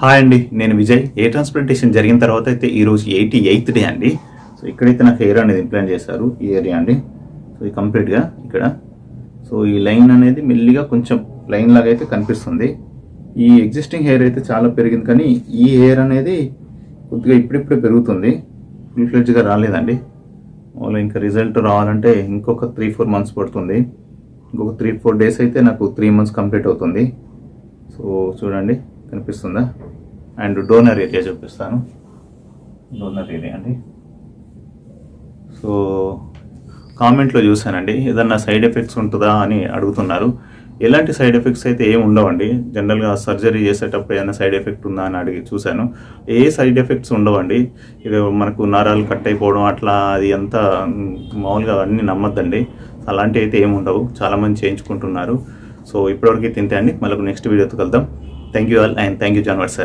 Hi అండి, నేను విజయ్. ఏ transplantation జరిగిన తర్వాత అయితే ఈరోజు 88th డే అండి. సో ఇక్కడైతే నాకు హెయిర్ అనేది ఇంప్లాంట్ చేశారు, ఈ ఏరియా అండి. సో ఇది కంప్లీట్గా ఇక్కడ. సో ఈ లైన్ అనేది మెల్లిగా కొంచెం లైన్ లాగా అయితే కనిపిస్తుంది. ఈ ఎగ్జిస్టింగ్ హెయిర్ అయితే చాలా పెరిగింది, కానీ ఈ హెయిర్ అనేది కొద్దిగా ఇప్పుడిప్పుడే పెరుగుతుంది, ఫుల్ ఫ్లెడ్జ్గా రాలేదండి. వాళ్ళు ఇంకా రిజల్ట్ రావాలంటే ఇంకొక 3-4 months పడుతుంది. ఇంకొక 3-4 days అయితే నాకు 3 months కంప్లీట్ అవుతుంది. సో చూడండి, కనిపిస్తుందా? అండ్ డోనర్ ఏరియా చూపిస్తాను. డోనర్ ఏరియా అండి. సో కామెంట్లో చూశానండి, ఏదన్నా సైడ్ ఎఫెక్ట్స్ ఉంటుందా అని అడుగుతున్నారు. ఎలాంటి సైడ్ ఎఫెక్ట్స్ అయితే ఏమి ఉండవండి. జనరల్గా సర్జరీ చేసేటప్పుడు ఏదైనా సైడ్ ఎఫెక్ట్ ఉందా అని అడిగి చూశాను. ఏ సైడ్ ఎఫెక్ట్స్ ఉండవండి. ఇది మనకు నరాలు కట్ అయిపోవడం అట్లా అది అంతా మామూలుగా అన్నీ నమ్మద్దండి. అలాంటివి అయితే ఏమి ఉండవు, చాలామంది చేయించుకుంటున్నారు. సో ఇప్పటివరకు తింటే అండి, మళ్ళీ నెక్స్ట్ వీడియోతో కలుద్దాం. Thank you all and thank you జాన్వర్ సార్.